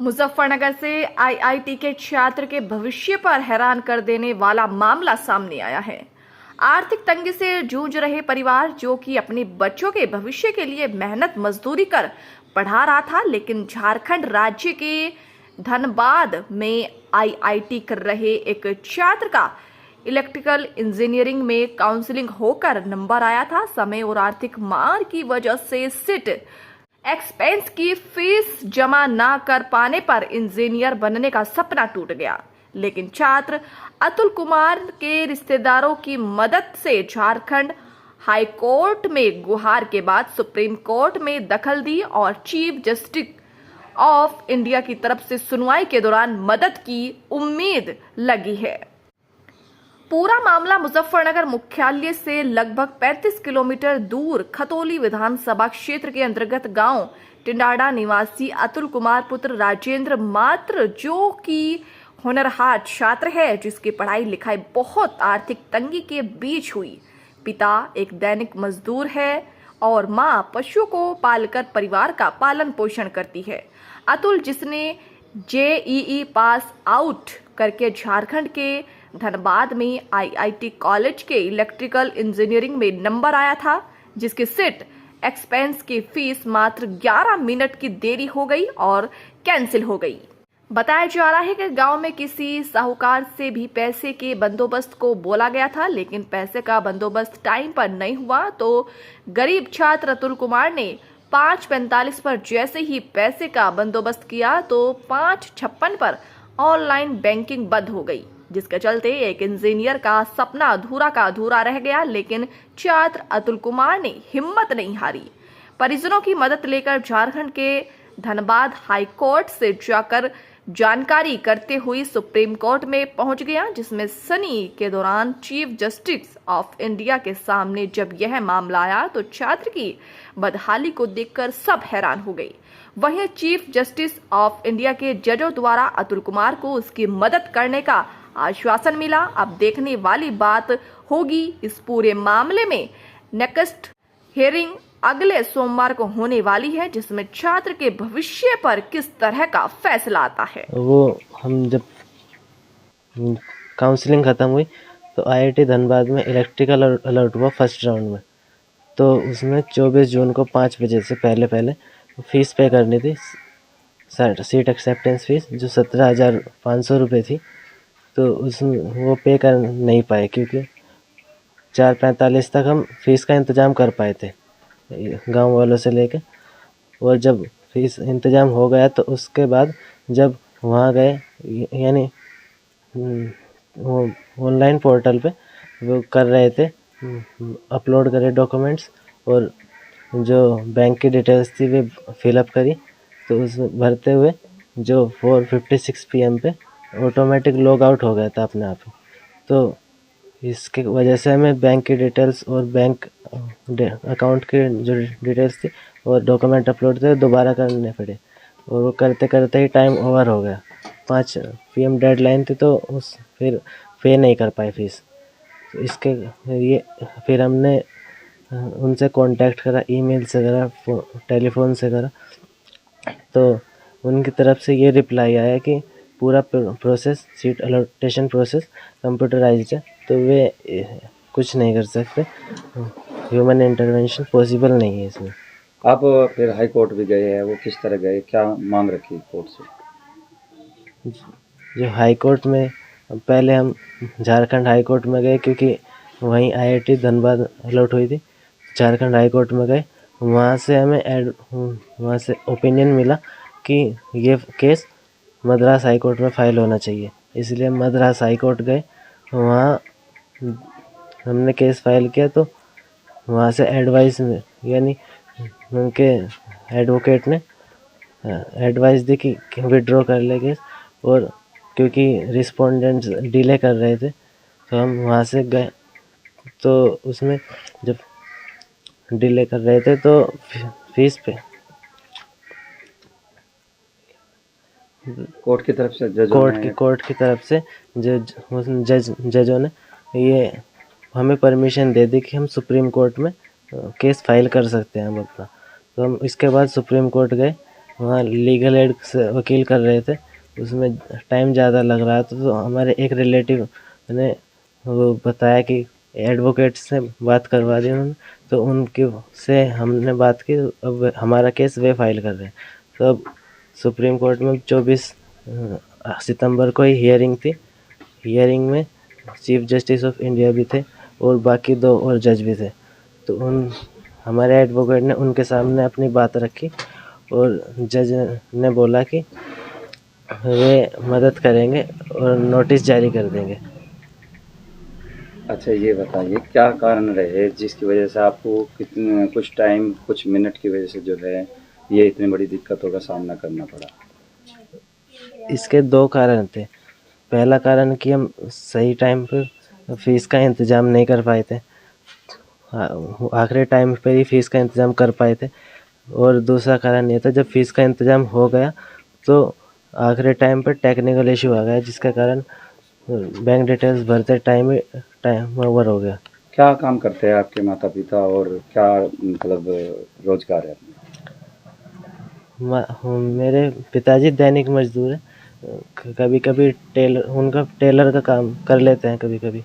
मुजफ्फरनगर से आईआईटी के छात्र के भविष्य पर हैरान कर देने वाला मामला सामने आया है। आर्थिक तंगी से जूझ रहे परिवार जो कि अपने बच्चों के भविष्य के लिए मेहनत मजदूरी कर पढ़ा रहा था, लेकिन झारखंड राज्य के धनबाद में आईआईटी कर रहे एक छात्र का इलेक्ट्रिकल इंजीनियरिंग में काउंसलिंग होकर नंबर आया था। समय और आर्थिक मार की वजह से सीट एक्सपेंस की फीस जमा ना कर पाने पर इंजीनियर बनने का सपना टूट गया। लेकिन छात्र अतुल कुमार के रिश्तेदारों की मदद से झारखंड हाई कोर्ट में गुहार के बाद सुप्रीम कोर्ट में दखल दी और चीफ जस्टिस ऑफ इंडिया की तरफ से सुनवाई के दौरान मदद की उम्मीद लगी है। पूरा मामला मुजफ्फरनगर मुख्यालय से लगभग 35 किलोमीटर दूर खतौली विधानसभा क्षेत्र के अंतर्गत गांव टिंडाड़ा निवासी अतुल कुमार पुत्र राजेंद्र मात्र, जो कि होनहार छात्र है, जिसकी पढ़ाई लिखाई बहुत आर्थिक तंगी के बीच हुई। पिता एक दैनिक मजदूर है और मां पशुओं को पालकर परिवार का पालन पोषण करती है। अतुल, जिसने जेईई पास आउट करके झारखंड के धनबाद में आईआईटी कॉलेज के इलेक्ट्रिकल इंजीनियरिंग में नंबर आया था, जिसकी सीट एक्सपेंस की फीस मात्र 11 मिनट की देरी हो गई और कैंसिल हो गई। बताया जा रहा है कि गांव में किसी साहूकार से भी पैसे के बंदोबस्त को बोला गया था, लेकिन पैसे का बंदोबस्त टाइम पर नहीं हुआ तो गरीब छात्र अतुल कुमार ने 5:45 पर जैसे ही पैसे का बंदोबस्त किया तो 5:56 पर ऑनलाइन बैंकिंग बंद हो गई, जिसके चलते एक इंजीनियर का सपना अधूरा का अधूरा रह गया। लेकिन छात्र अतुल कुमार ने हिम्मत नहीं हारी। परिजनों की मदद लेकर झारखंड के धनबाद हाई कोर्ट से जाकर जानकारी करते हुए सुप्रीम कोर्ट में पहुंच गया, जिसमें सुनवाई के दौरान चीफ जस्टिस ऑफ इंडिया के सामने जब यह मामला आया तो छात्र की बदहाली को देखकर सब हैरान हो गए। वहीं चीफ जस्टिस ऑफ इंडिया के जजों द्वारा अतुल कुमार को उसकी मदद करने का आश्वासन मिला। अब देखने वाली बात होगी इस पूरे मामले में। नेक्स्ट हियरिंग अगले सोमवार को होने वाली है, जिसमें छात्र के भविष्य पर किस तरह का फैसला आता है। वो हम जब काउंसलिंग ख़त्म हुई तो आईआईटी धनबाद में इलेक्ट्रिकल अलर्ट हुआ फर्स्ट राउंड में, तो उसमें 24 जून को 5 बजे से पहले फीस पे करनी थी, सीट एक्सेप्टेंस फीस जो 17,500 रुपये थी। तो उसमें वो पे कर नहीं पाए क्योंकि 4:45 तक हम फीस का इंतज़ाम कर पाए थे गांव वालों से लेके, और जब फीस इंतज़ाम हो गया तो उसके बाद जब वहाँ गए, यानी वो ऑनलाइन पोर्टल पे वो कर रहे थे, अपलोड करे डॉक्यूमेंट्स और जो बैंक की डिटेल्स थी वे फिलअप करी, तो उस भरते हुए जो 4:56 PM पे ऑटोमेटिक लॉग आउट हो गया था अपने आप ही। तो इसके वजह से हमें बैंक की डिटेल्स और बैंक अकाउंट की जो डिटेल्स थी और डॉक्यूमेंट अपलोड थे दोबारा करने पड़े, और वो करते करते ही टाइम ओवर हो गया। 5 PM डेडलाइन थी तो फिर पे नहीं कर पाए फीस। तो इसके ये फिर हमने उनसे कांटेक्ट करा, ईमेल से करा, टेलीफोन से करा, तो उनकी तरफ से ये रिप्लाई आया कि पूरा प्रोसेस, सीट अलॉटेशन प्रोसेस कंप्यूटराइज्ड है, तो वे कुछ नहीं कर सकते, ह्यूमन इंटरवेंशन पॉसिबल नहीं है इसमें। आप फिर हाई कोर्ट भी गए हैं, वो किस तरह गए, क्या मांग रखी कोर्ट से? जो हाई कोर्ट में पहले हम झारखंड हाई कोर्ट में गए क्योंकि वहीं आईआईटी धनबाद अलॉट हुई थी। झारखंड हाई कोर्ट में गए, वहाँ से ओपिनियन मिला कि ये केस मद्रास हाई कोर्ट में फ़ाइल होना चाहिए, इसलिए मद्रास हाई कोर्ट गए। वहाँ हमने केस फाइल किया तो वहाँ से एडवाइस में, यानी उनके एडवोकेट ने एडवाइस दी कि विड्रॉ कर ले केस, और क्योंकि रिस्पोंडेंट्स डिले कर रहे थे तो हम वहाँ से गए। तो उसमें जब डिले कर रहे थे तो फीस पे कोर्ट की तरफ से कोर्ट की तरफ से जजों ने ये हमें परमिशन दे दी कि हम सुप्रीम कोर्ट में केस फाइल कर सकते हैं हम अपना। तो हम इसके बाद सुप्रीम कोर्ट गए, वहाँ लीगल एड से वकील कर रहे थे, उसमें टाइम ज़्यादा लग रहा था। तो हमारे एक रिलेटिव ने वो बताया कि एडवोकेट से बात करवा दी उन्होंने, तो उनके से हमने बात की। अब हमारा केस वे फाइल कर रहे हैं। तो अब सुप्रीम कोर्ट में 24 सितंबर को ही हियरिंग थी। हियरिंग में चीफ जस्टिस ऑफ इंडिया भी थे और बाकी 2 और जज भी थे। तो हमारे एडवोकेट ने उनके सामने अपनी बात रखी और जज ने बोला कि वे मदद करेंगे और नोटिस जारी कर देंगे। अच्छा, ये बताइए क्या कारण रहे जिसकी वजह से आपको कितने कुछ टाइम कुछ मिनट की वजह से जो है ये इतनी बड़ी दिक्कतों का सामना करना पड़ा? इसके 2 कारण थे। पहला कारण कि हम सही टाइम पर फीस का इंतज़ाम नहीं कर पाए थे। आखिरी टाइम पर ही फीस का इंतज़ाम कर पाए थे। और दूसरा कारण ये था, जब फीस का इंतज़ाम हो गया तो आखिरी टाइम पर टेक्निकल इशू आ गया, जिसके कारण बैंक डिटेल्स भरते टाइम ओवर हो गया। क्या काम करते हैं आपके माता पिता और क्या मतलब रोजगार है? मेरे पिताजी दैनिक मजदूर हैं। कभी कभी टेलर का काम कर लेते हैं कभी कभी।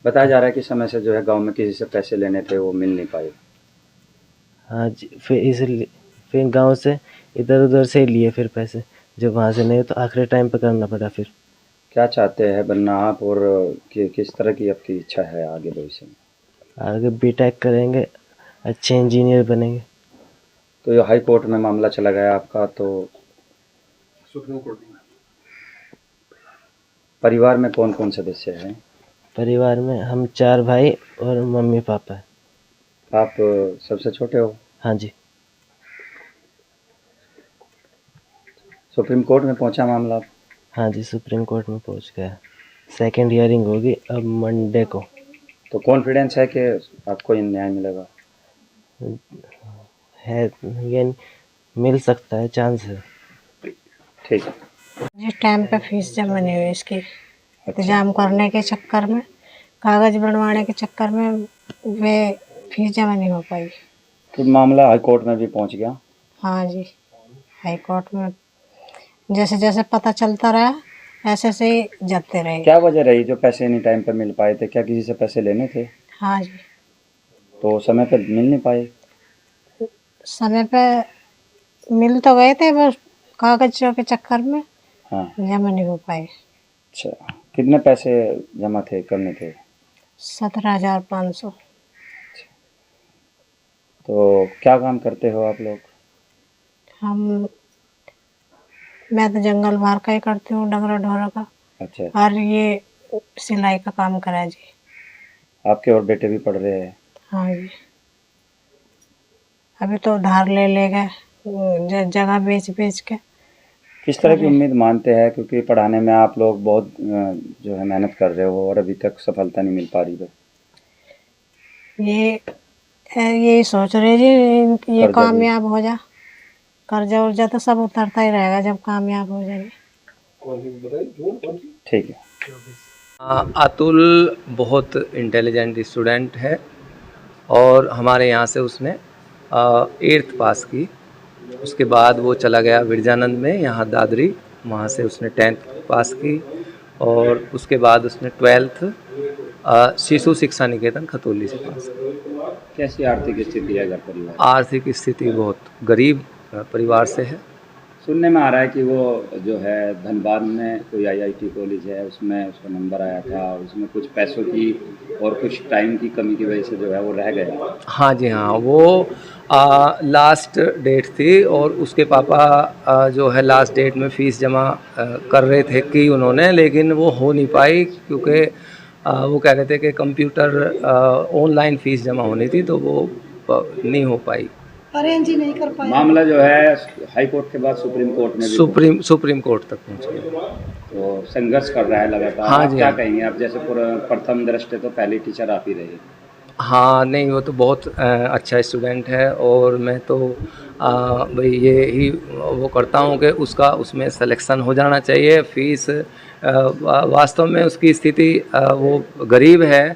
बताया जा रहा है कि समय से जो है गांव में किसी से पैसे लेने थे वो मिल नहीं पाए। हाँ जी, फिर गांव से इधर उधर से ही लिए फिर पैसे। जब वहाँ से नहीं तो आखिरी टाइम पे करना पड़ा फिर। क्या चाहते हैं बनना आप और किस तरह की आपकी इच्छा है आगे भविष्य में? आगे बीटेक करेंगे, अच्छे इंजीनियर बनेंगे। तो ये हाई कोर्ट में मामला चला गया आपका, तो सुप्रीम कोर्ट में परिवार में कौन कौन सदस्य हैं? परिवार में हम 4 भाई और मम्मी पापा हैं। आप सबसे छोटे हो? हाँ जी। सुप्रीम कोर्ट में पहुंचा मामला? हाँ जी, सुप्रीम कोर्ट में पहुंच गया। सेकंड हियरिंग होगी अब मंडे को। तो कॉन्फिडेंस है कि आपको ये न्याय मिलेगा? है, ये मिल सकता है, चांस है। ठीक है। जिस टाइम पे फीस जमा नहीं हुई, इसकी इंतजाम करने के चक्कर में, कागज बनवाने के चक्कर में वे फीस जमा नहीं हो पाई। तो मामला हाई कोर्ट में भी पहुंच गया? हाँ जी, हाई कोर्ट में जैसे जैसे पता चलता रहा ऐसे से ही जाते रहे। क्या वजह रही जो पैसे नहीं टाइम पर मिल पाए थे? क्या किसी से पैसे लेने थे? हाँ जी, तो समय पर मिल नहीं पाए? समय पे मिल तो गए थे, बस कागजों के चक्कर में हाँ। जमा नहीं हो पाए। अच्छा, कितने पैसे जमा थे करने थे? 17,500। तो क्या काम करते हो आप लोग? मैं तो जंगल भार का ही करती हूँ, डंगरा ढोरा का। अच्छा, और ये सिलाई का काम करा जी। आपके और बेटे भी पढ़ रहे हैं? हाँ जी, अभी तो उधार ले गए जगह बेच बेच के। किस तरह की उम्मीद मानते हैं, क्योंकि पढ़ाने में आप लोग बहुत जो है मेहनत कर रहे हो और अभी तक सफलता नहीं मिल पा रही है? यही सोच रहे जी, ये कर्जा कामयाब हो जा। कर्जा उर्जा तो सब उतरता ही रहेगा जब कामयाब हो जाएंगे। ठीक है। अतुल बहुत इंटेलिजेंट स्टूडेंट है और हमारे यहाँ से उसने 8th पास की। उसके बाद वो चला गया विरजानंद में, यहाँ दादरी, वहाँ से उसने 10th पास की और उसके बाद उसने 12th शिशु शिक्षा निकेतन खतौली से पास की। कैसी आर्थिक स्थिति है घर परिवार? आर्थिक स्थिति बहुत गरीब परिवार से है। सुनने में आ रहा है कि वो जो है धनबाद में कोई IIT कॉलेज है, उसमें उसका नंबर आया था, उसमें कुछ पैसों की और कुछ टाइम की कमी की वजह से जो है वो रह गया। हाँ जी हाँ, वो लास्ट डेट थी और उसके पापा जो है लास्ट डेट में फ़ीस जमा कर रहे थे कि उन्होंने, लेकिन वो हो नहीं पाई क्योंकि वो कह रहे थे कि कंप्यूटर ऑनलाइन फ़ीस जमा होनी थी, तो वो नहीं हो पाई। अरेंज ही नहीं कर पाए। मामला जो है हाई कोर्ट के बाद सुप्रीम कोर्ट में भी सुप्रीम कोर्ट तक पहुंच गया। तो संघर्ष कर रहा है लगातार। हाँ आप जी, क्या हाँ। कहेंगे? आप जैसे प्रथम दृष्टि तो पहले टीचर आप ही रहे। हाँ नहीं, वो तो बहुत अच्छा स्टूडेंट है और मैं तो भाई ये ही वो करता हूँ कि उसका उसमें सिलेक्शन हो जाना चाहिए। फ़ीस वास्तव में उसकी स्थिति वो गरीब है,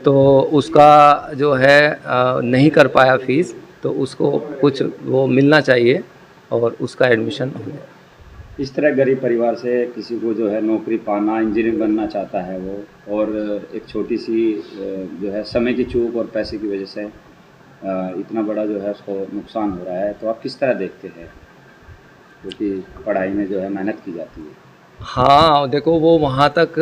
तो उसका जो है नहीं कर पाया फ़ीस, तो उसको कुछ वो मिलना चाहिए। और उसका एडमिशन हो गया। इस तरह गरीब परिवार से किसी को जो है नौकरी पाना, इंजीनियर बनना चाहता है वो, और एक छोटी सी जो है समय की चूक और पैसे की वजह से इतना बड़ा जो है उसको नुकसान हो रहा है, तो आप किस तरह देखते हैं? क्योंकि पढ़ाई में जो है मेहनत की जाती है। हाँ देखो, वो वहाँ तक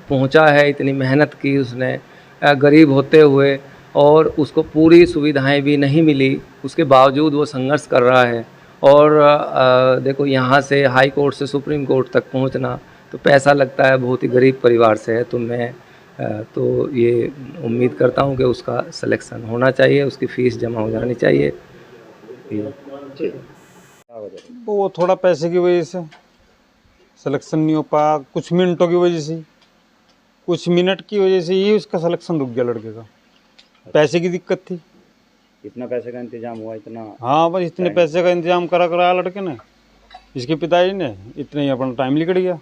पहुँचा है, इतनी मेहनत की उसने, गरीब होते हुए, और उसको पूरी सुविधाएं भी नहीं मिली, उसके बावजूद वो संघर्ष कर रहा है। और देखो, यहाँ से हाई कोर्ट से सुप्रीम कोर्ट तक पहुँचना तो पैसा लगता है, बहुत ही गरीब परिवार से है। तो मैं तो ये उम्मीद करता हूँ कि उसका सिलेक्शन होना चाहिए, उसकी फ़ीस जमा हो जानी चाहिए। ये वो थोड़ा पैसे की वजह से सिलेक्शन नहीं हो पाया, कुछ मिनटों की वजह से, कुछ मिनट की वजह से ही उसका सिलेक्शन रुक गया लड़के का। पैसे की दिक्कत थी। इतना पैसे का इंतजाम हुआ, इतना? हाँ, बस इतने पैसे का इंतजाम कराया लड़के ने, इसके पिताजी ने, इतने ही अपना टाइम निकल गया।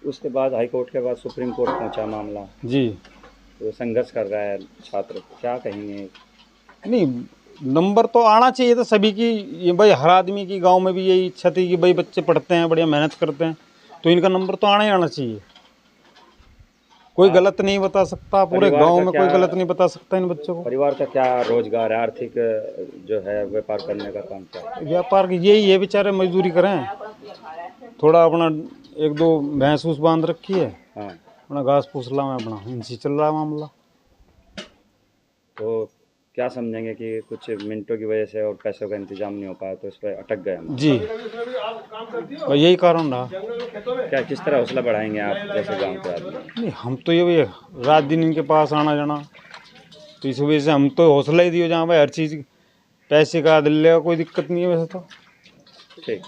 उसके बाद हाई कोर्ट के बाद सुप्रीम कोर्ट पहुंचा मामला जी। तो संघर्ष कर रहा है छात्र, क्या कहेंगे? नहीं, नंबर तो आना चाहिए था सभी की, ये भाई हर आदमी की गांव में भी यही इच्छा थी कि भाई बच्चे पढ़ते हैं, बढ़िया मेहनत करते हैं, तो इनका नंबर तो आना ही आना चाहिए। कोई गलत नहीं बता सकता, पूरे गांव में कोई गलत नहीं बता सकता इन बच्चों को। परिवार का क्या रोजगार है, आर्थिक जो है व्यापार करने का काम क्या है? व्यापार की यही है, बेचारे मजदूरी करें, थोड़ा अपना एक दो भैंस उस बांध रखी है, हाँ, अपना घास फूस ला में अपना इनसे चल रहा है मामला। तो क्या समझेंगे कि कुछ मिनटों की वजह से और पैसों का इंतजाम नहीं हो पाया तो इस पर अटक गए हम? जी, भाई यही कारण रहा। क्या किस तरह हौसला बढ़ाएंगे आप जैसे गांव के आदमी? नहीं, हम तो ये भाई रात दिन इनके पास आना जाना, तो इस वजह से हम तो हौसला ही दियो, जहाँ भाई हर चीज़ पैसे का दिल्ले का कोई दिक्कत नहीं है वैसे तो। ठीक।